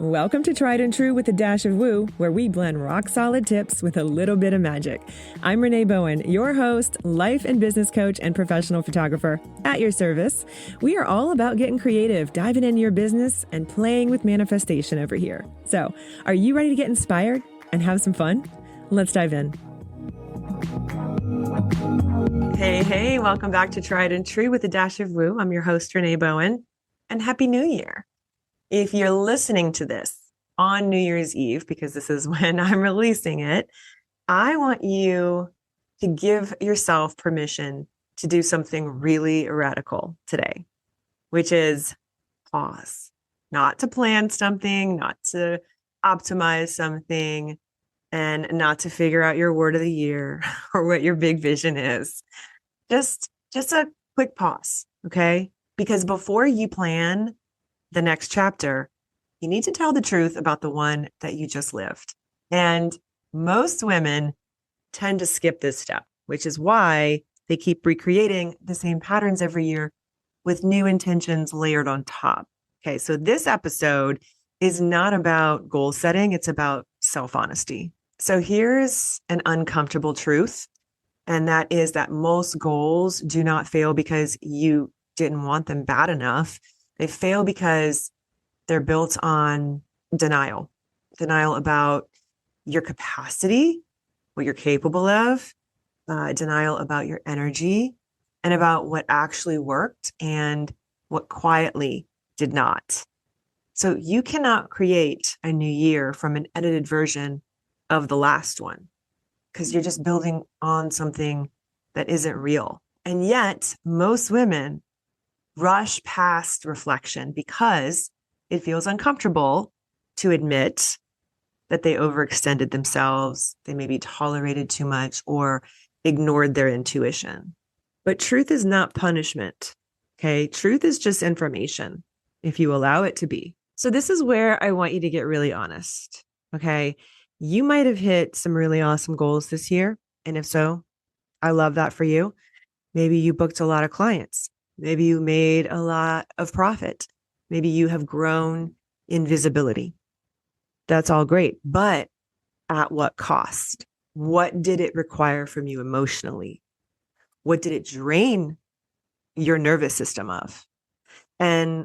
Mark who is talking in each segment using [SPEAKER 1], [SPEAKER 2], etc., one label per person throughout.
[SPEAKER 1] Welcome to Tried and True with a Dash of Woo, where we blend rock solid tips with a little bit of magic. I'm Renee Bowen, your host, life and business coach, and professional photographer at your service. We are all about getting creative, diving into your business, and playing with manifestation over here. So, are you ready to get inspired and have some fun? Let's dive in. Hey, welcome back to Tried and True with a Dash of Woo. I'm your host, Renee Bowen, and Happy New Year. If you're listening to this on New Year's Eve, because this is when I'm releasing it, I want you to give yourself permission to do something really radical today, which is pause. Not to plan something, not to optimize something, and not to figure out your word of the year or what your big vision is. Just a quick pause, okay? Because before you plan the next chapter, you need to tell the truth about the one that you just lived. And most women tend to skip this step, which is why they keep recreating the same patterns every year with new intentions layered on top. Okay, so this episode is not about goal setting, it's about self-honesty. So here's an uncomfortable truth, and that is that most goals do not fail because you didn't want them bad enough. They fail because they're built on denial about your capacity, what you're capable of, denial about your energy, and about what actually worked and what quietly did not. So you cannot create a new year from an edited version of the last one because you're just building on something that isn't real. And yet most women rush past reflection because it feels uncomfortable to admit that they overextended themselves, they maybe tolerated too much or ignored their intuition. But truth is not punishment, okay? Truth is just information if you allow it to be. So this is where I want you to get really honest, okay? You might have hit some really awesome goals this year, and if so, I love that for you. Maybe you booked a lot of clients. Maybe you made a lot of profit. Maybe you have grown in visibility. That's all great. But at what cost? What did it require from you emotionally? What did it drain your nervous system of? And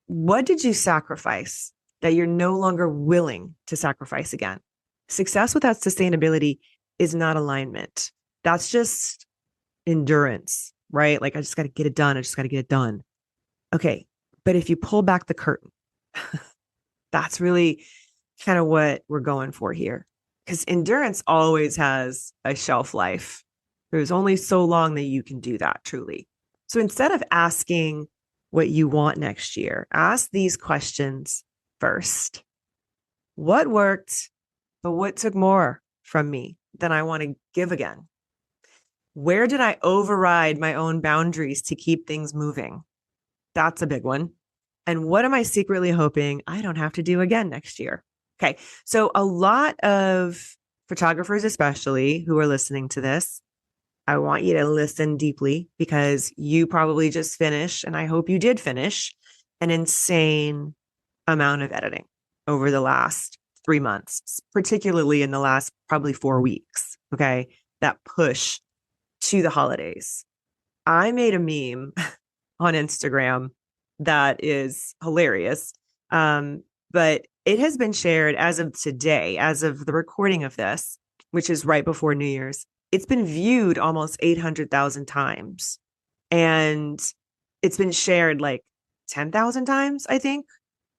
[SPEAKER 1] what did you sacrifice that you're no longer willing to sacrifice again? Success without sustainability is not alignment. That's just endurance. Right? Like, I just got to get it done. I just got to get it done. Okay. But if you pull back the curtain, that's really kind of what we're going for here. Because endurance always has a shelf life. There's only so long that you can do that truly. So instead of asking what you want next year, ask these questions first. What worked, but what took more from me than I want to give again? Where did I override my own boundaries to keep things moving? That's a big one. And what am I secretly hoping I don't have to do again next year? Okay. So a lot of photographers, especially who are listening to this, I want you to listen deeply because you probably just finished, and I hope you did finish, an insane amount of editing over the last 3 months, particularly in the last probably 4 weeks. Okay. That push to the holidays. I made a meme on Instagram that is hilarious. But it has been shared as of today, as of the recording of this, which is right before New Year's. It's been viewed almost 800,000 times. And it's been shared like 10,000 times, I think,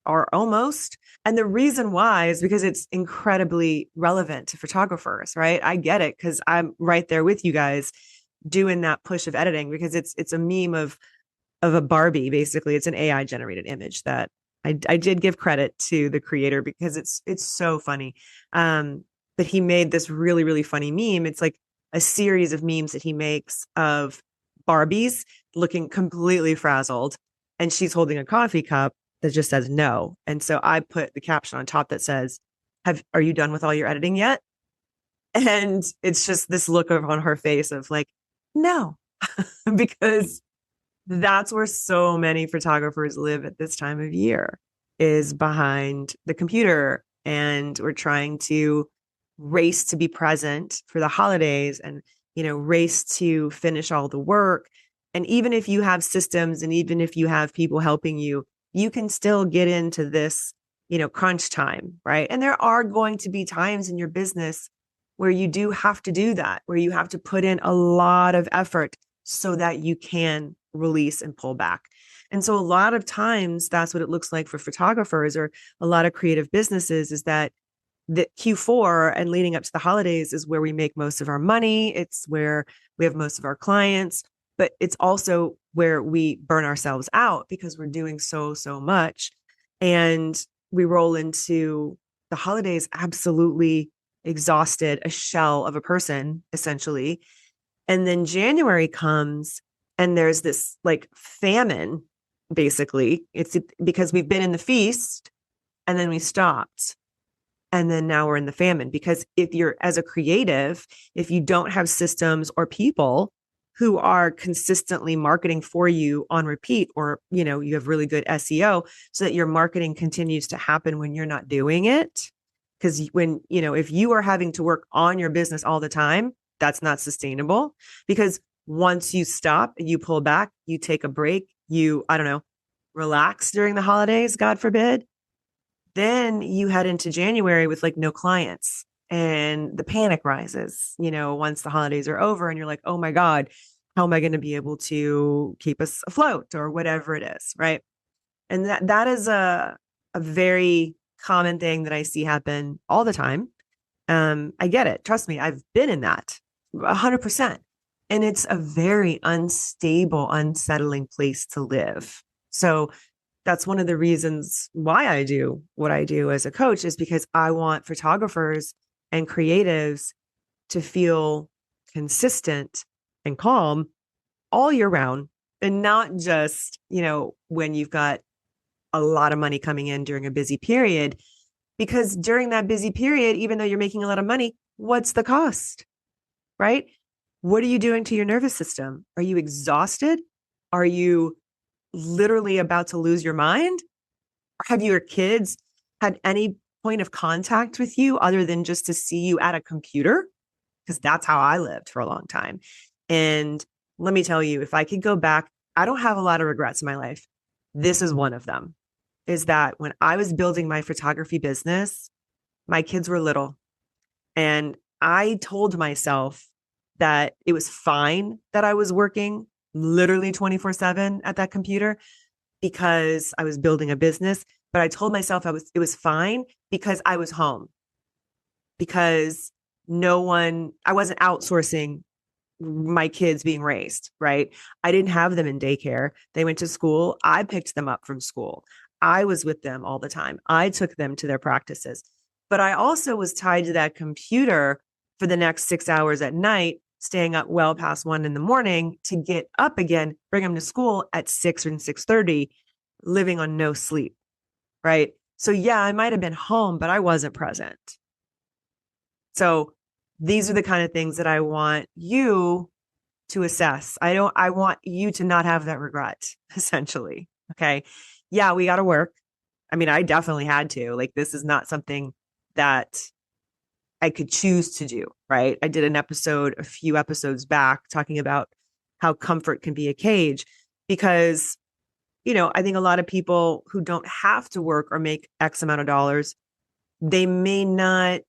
[SPEAKER 1] or almost. And the reason why is because it's incredibly relevant to photographers, right? I get it because I'm right there with you guys doing that push of editing because it's a meme of a Barbie. Basically, it's an AI generated image that I did give credit to the creator because it's so funny. But he made this really, really funny meme. It's like a series of memes that he makes of Barbies looking completely frazzled, and she's holding a coffee cup that just says no. And so I put the caption on top that says, are you done with all your editing yet? And it's just this look on her face of like, no, because that's where so many photographers live at this time of year. is behind the computer, and we're trying to race to be present for the holidays and, race to finish all the work. And even if you have systems and even if you have people helping you, you can still get into this, crunch time, right? And there are going to be times in your business where you do have to do that, where you have to put in a lot of effort so that you can release and pull back. And so a lot of times that's what it looks like for photographers or a lot of creative businesses, is that the Q4 and leading up to the holidays is where we make most of our money. It's where we have most of our clients, but it's also where we burn ourselves out because we're doing so much. And we roll into the holidays absolutely exhausted, a shell of a person, essentially. And then January comes and there's this like famine, basically. It's because we've been in the feast and then we stopped. And then now we're in the famine, because if you're, as a creative, if you don't have systems or people who are consistently marketing for you on repeat, or, you have really good SEO so that your marketing continues to happen when you're not doing it. Because when, if you are having to work on your business all the time, that's not sustainable. Because once you stop, you pull back, you take a break, I don't know, relax during the holidays, God forbid, then you head into January with like no clients and the panic rises, once the holidays are over and you're like, oh my God, how am I going to be able to keep us afloat or whatever it is. Right. And that is a very common thing that I see happen all the time. I get it. Trust me. I've been in that 100%. And it's a very unstable, unsettling place to live. So that's one of the reasons why I do what I do as a coach, is because I want photographers and creatives to feel consistent and calm all year round, and not just, when you've got a lot of money coming in during a busy period. Because during that busy period, even though you're making a lot of money, what's the cost, right? What are you doing to your nervous system? Are you exhausted? Are you literally about to lose your mind? Or have your kids had any point of contact with you other than just to see you at a computer? Because that's how I lived for a long time. And let me tell you, if I could go back, I don't have a lot of regrets in my life. This is one of them, is that when I was building my photography business, my kids were little. And I told myself that it was fine that I was working literally 24/7 at that computer because I was building a business. But I told myself it was fine because I was home, because I wasn't outsourcing my kids being raised, right? I didn't have them in daycare. They went to school. I picked them up from school. I was with them all the time. I took them to their practices. But I also was tied to that computer for the next 6 hours at night, staying up well past 1 a.m. to get up again, bring them to school at 6 or 6:30, living on no sleep, right? So yeah, I might have been home, but I wasn't present. So these are the kind of things that I want you to assess. I want you to not have that regret, essentially. Okay. Yeah, we got to work. I mean, I definitely had to. Like, this is not something that I could choose to do, right? I did an episode a few episodes back talking about how comfort can be a cage, because, I think a lot of people who don't have to work or make X amount of dollars, they may not,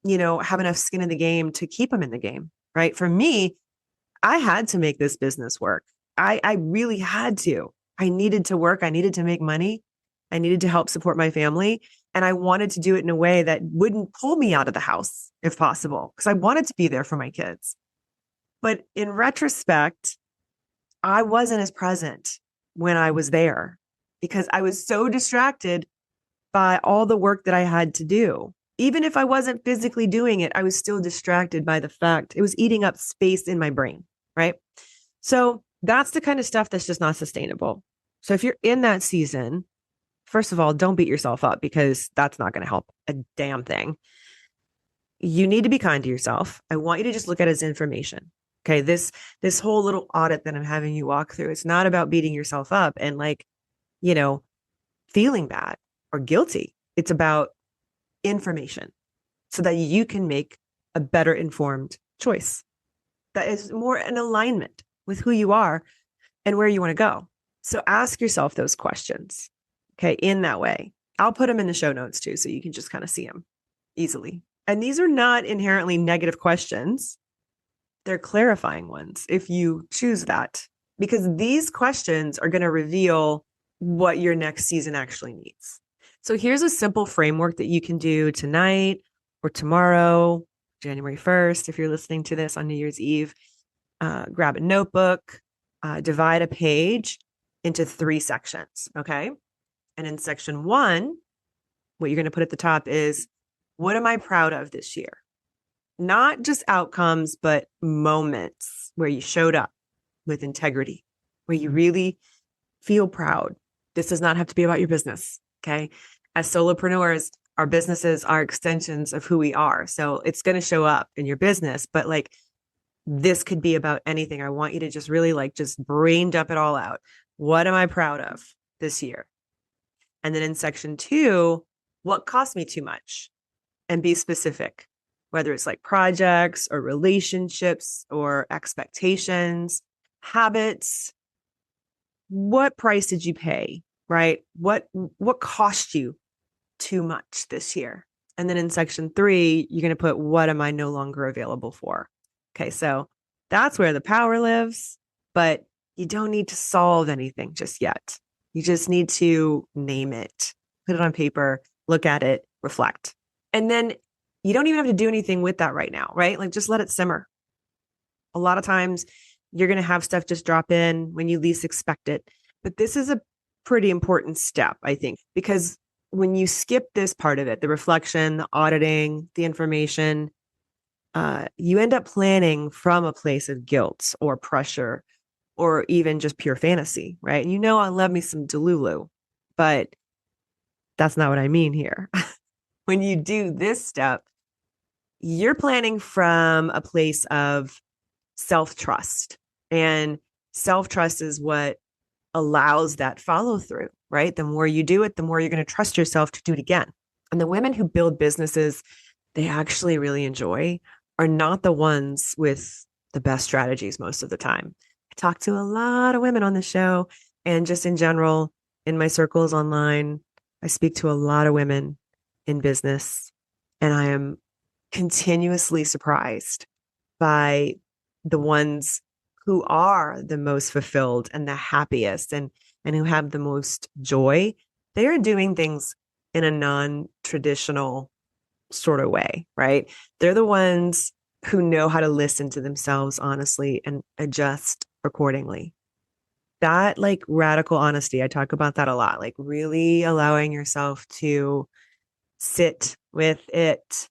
[SPEAKER 1] have enough skin in the game to keep them in the game, right? For me, I had to make this business work. I really had to. I needed to work. I needed to make money. I needed to help support my family. And I wanted to do it in a way that wouldn't pull me out of the house if possible, because I wanted to be there for my kids. But in retrospect, I wasn't as present when I was there because I was so distracted by all the work that I had to do. Even if I wasn't physically doing it, I was still distracted by the fact it was eating up space in my brain, right? So that's the kind of stuff that's just not sustainable. So if you're in that season, first of all, don't beat yourself up, because that's not going to help a damn thing. You need to be kind to yourself. I want you to just look at it as information. Okay. This whole little audit that I'm having you walk through, it's not about beating yourself up and like, feeling bad or guilty. It's about information so that you can make a better informed choice that is more in alignment with who you are and where you want to go. So ask yourself those questions, okay, in that way. I'll put them in the show notes too, so you can just kind of see them easily. And these are not inherently negative questions. They're clarifying ones if you choose that, because these questions are going to reveal what your next season actually needs. So here's a simple framework that you can do tonight or tomorrow, January 1st, if you're listening to this on New Year's Eve. Grab a notebook, divide a page into 3 sections, okay? And in section 1, what you're going to put at the top is, what am I proud of this year? Not just outcomes, but moments where you showed up with integrity, where you really feel proud. This does not have to be about your business, okay? As solopreneurs, our businesses are extensions of who we are. So it's going to show up in your business, but like this could be about anything. I want you to just really just brain dump it all out. What am I proud of this year? And then in section 2, what cost me too much? And be specific, whether it's like projects or relationships or expectations, habits. What price did you pay, right? What cost you too much this year? And then in section 3, you're going to put, what am I no longer available for? Okay, so that's where the power lives, but you don't need to solve anything just yet. You just need to name it, put it on paper, look at it, reflect. And then you don't even have to do anything with that right now, right? Like just let it simmer. A lot of times you're going to have stuff just drop in when you least expect it. But this is a pretty important step, I think, because when you skip this part of it, the reflection, the auditing, the information, you end up planning from a place of guilt or pressure or even just pure fantasy, right? And I love me some Delulu, but that's not what I mean here. When you do this step, you're planning from a place of self-trust. And self-trust is what allows that follow through, right? The more you do it, the more you're going to trust yourself to do it again. And the women who build businesses they actually really enjoy are not the ones with the best strategies most of the time. I talk to a lot of women on the show, and just in general, in my circles online, I speak to a lot of women in business, and I am continuously surprised by the ones who are the most fulfilled and the happiest and who have the most joy. They are doing things in a non-traditional sort of way, right? They're the ones who know how to listen to themselves honestly and adjust accordingly. That radical honesty, I talk about that a lot, like really allowing yourself to sit with it.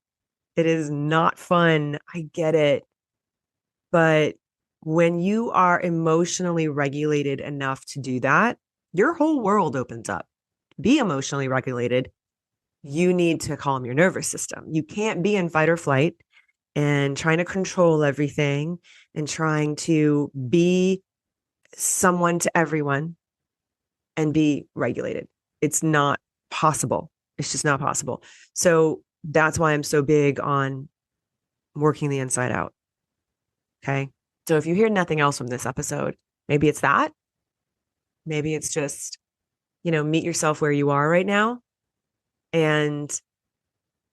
[SPEAKER 1] It is not fun. I get it. But when you are emotionally regulated enough to do that, your whole world opens up. Be emotionally regulated. You need to calm your nervous system. You can't be in fight or flight and trying to control everything and trying to be someone to everyone and be regulated. It's not possible. It's just not possible. So that's why I'm so big on working the inside out. Okay. So if you hear nothing else from this episode, maybe it's that. Maybe it's just, meet yourself where you are right now. And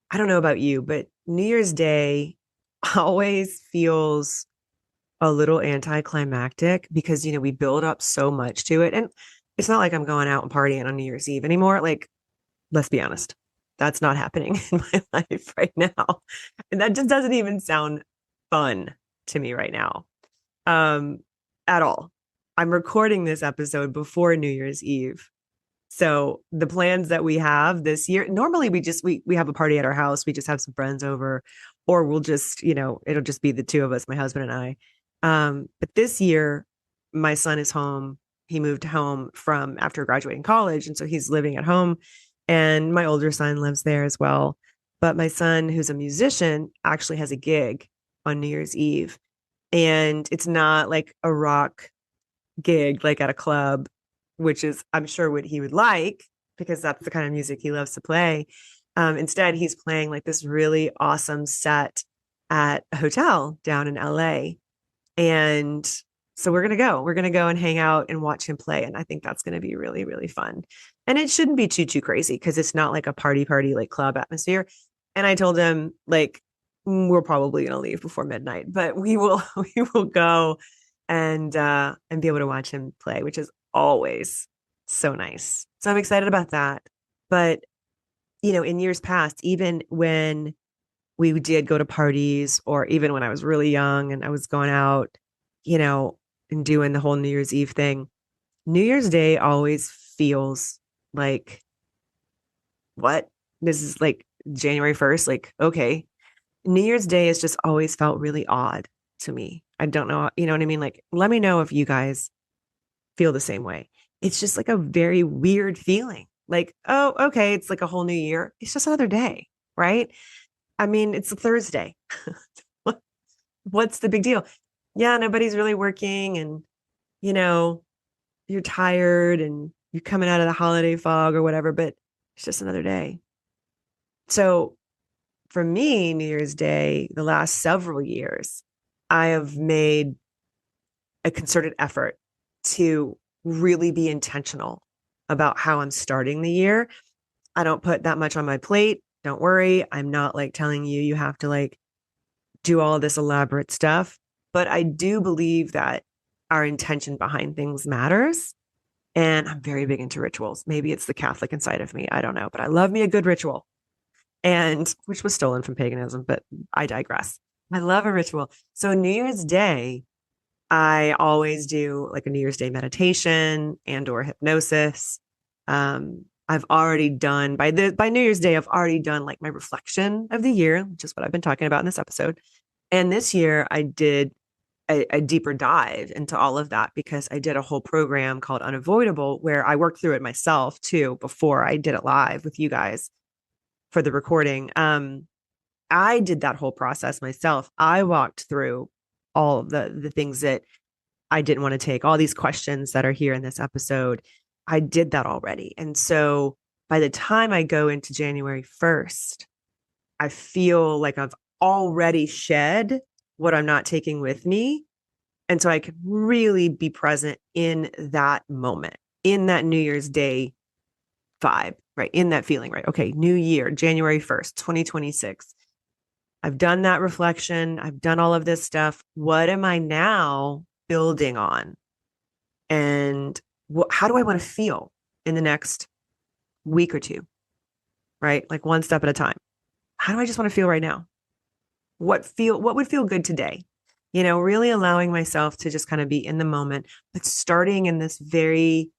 [SPEAKER 1] I don't know about you, but New Year's Day always feels a little anticlimactic because, we build up so much to it. And it's not like I'm going out and partying on New Year's Eve anymore. Like, let's be honest, that's not happening in my life right now. And that just doesn't even sound fun to me right now, at all. I'm recording this episode before New Year's Eve. So the plans that we have this year, normally we have a party at our house. We just have some friends over, or we'll just, it'll just be the two of us, my husband and I. But this year, my son is home. He moved home from after graduating college. And so he's living at home, and my older son lives there as well. But my son, who's a musician, actually has a gig on New Year's Eve. And it's not like a rock gig, like at a club, which is, I'm sure, what he would like. because that's the kind of music he loves to play. Instead, he's playing like this really awesome set at a hotel down in LA. And so we're going to go. We're going to go and hang out and watch him play. And I think that's going to be really, really fun. And it shouldn't be too crazy because it's not like a party, like club atmosphere. And I told him, like, we're probably going to leave before midnight, but we will go and be able to watch him play, which is always so nice. So I'm excited about that. But, in years past, even when we did go to parties, or even when I was really young and I was going out, and doing the whole New Year's Eve thing, New Year's Day always feels like, what? This is like January 1st. Like, okay. New Year's Day has just always felt really odd to me. I don't know. You know what I mean? Like, let me know if you guys feel the same way. It's just like a very weird feeling. Like, oh, okay. It's like a whole new year. It's just another day, right? I mean, it's a Thursday. What's the big deal? Yeah, nobody's really working, and you know, you're tired and you're coming out of the holiday fog or whatever, but it's just another day. So for me, New Year's Day, the last several years, I have made a concerted effort to really be intentional about how I'm starting the year. I don't put that much on my plate. Don't worry. I'm not like telling you you have to like do all this elaborate stuff, but I do believe that our intention behind things matters. And I'm very big into rituals. Maybe it's the Catholic inside of me. I don't know, but I love me a good ritual, and which was stolen from paganism, but I digress. I love a ritual. So New Year's Day, I always do like a New Year's Day meditation and or hypnosis. I've already done by New Year's Day, I've already done like my reflection of the year, which is what I've been talking about in this episode. And this year I did a deeper dive into all of that because I did a whole program called Unavoidable where I worked through it myself too before I did it live with you guys for the recording. I did that whole process myself. I walked through all of the things that I didn't want to take, all these questions that are here in this episode. I did that already. And so by the time I go into January 1st, I feel like I've already shed what I'm not taking with me. And so I can really be present in that moment, in that New Year's Day vibe, right? In that feeling, right? Okay, new year, January 1st, 2026. I've done that reflection. I've done all of this stuff. What am I now building on? And how do I want to feel in the next week or two, right? Like one step at a time. How do I just want to feel right now? What would feel good today? Really allowing myself to just kind of be in the moment, but starting in this very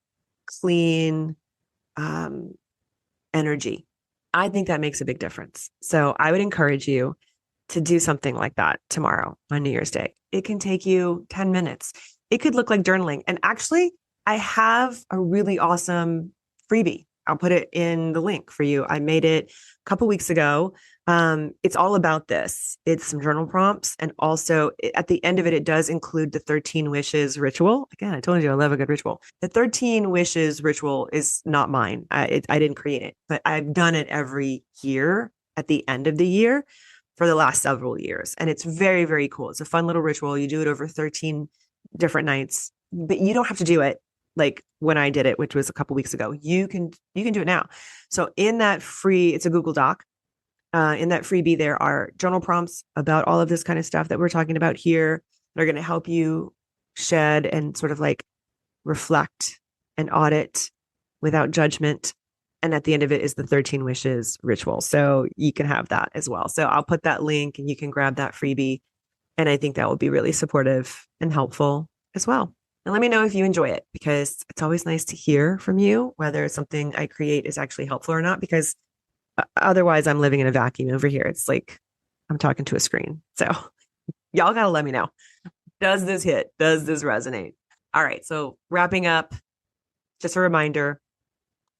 [SPEAKER 1] clean energy. I think that makes a big difference. So I would encourage you to do something like that tomorrow on New Year's Day. It can take you 10 minutes. It could look like journaling. And actually, I have a really awesome freebie. I'll put it in the link for you. I made it a couple weeks ago. It's all about this. It's some journal prompts. And also at the end of it, it does include the 13 wishes ritual. Again, I told you I love a good ritual. The 13 wishes ritual is not mine. I didn't create it, but I've done it every year at the end of the year for the last several years. And it's very, very cool. It's a fun little ritual. You do it over 13 different nights, but you don't have to do it like when I did it, which was a couple weeks ago. You can do it now. So in that it's a Google Doc. In that freebie, there are journal prompts about all of this kind of stuff that we're talking about here that are going to help you shed and sort of like reflect and audit without judgment. And at the end of it is the 13 wishes ritual. So you can have that as well. So I'll put that link and you can grab that freebie. And I think that will be really supportive and helpful as well. And let me know if you enjoy it, because it's always nice to hear from you, whether something I create is actually helpful or not, because otherwise I'm living in a vacuum over here. It's like I'm talking to a screen. So y'all got to let me know. Does this hit? Does this resonate? All right. So wrapping up, just a reminder,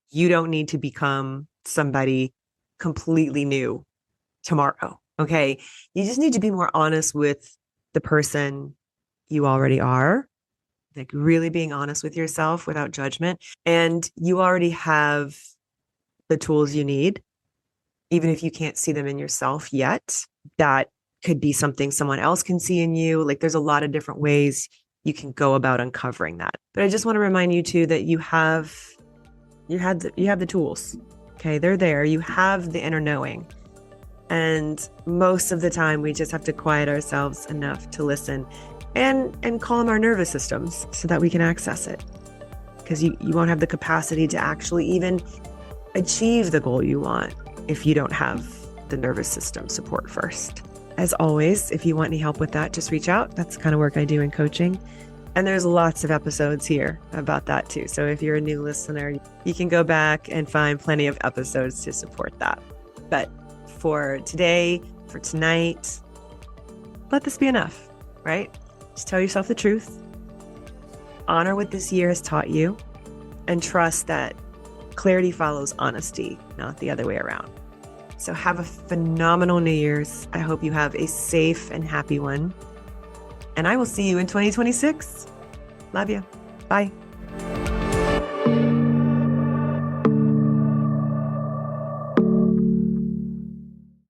[SPEAKER 1] you don't need to become somebody completely new tomorrow. Okay. You just need to be more honest with the person you already are, like really being honest with yourself without judgment. And you already have the tools you need, even if you can't see them in yourself yet. That could be something someone else can see in you. Like there's a lot of different ways you can go about uncovering that. But I just want to remind you too that you have the tools. Okay, they're there. You have the inner knowing. And most of the time we just have to quiet ourselves enough to listen and calm our nervous systems so that we can access it. Because you won't have the capacity to actually even achieve the goal you want if you don't have the nervous system support first. As always, if you want any help with that, just reach out. That's the kind of work I do in coaching. And there's lots of episodes here about that too. So if you're a new listener, you can go back and find plenty of episodes to support that. But for today, for tonight, let this be enough, right? Just tell yourself the truth. Honor what this year has taught you and trust that clarity follows honesty, not the other way around. So have a phenomenal New Year's. I hope you have a safe and happy one. And I will see you in 2026. Love you. Bye.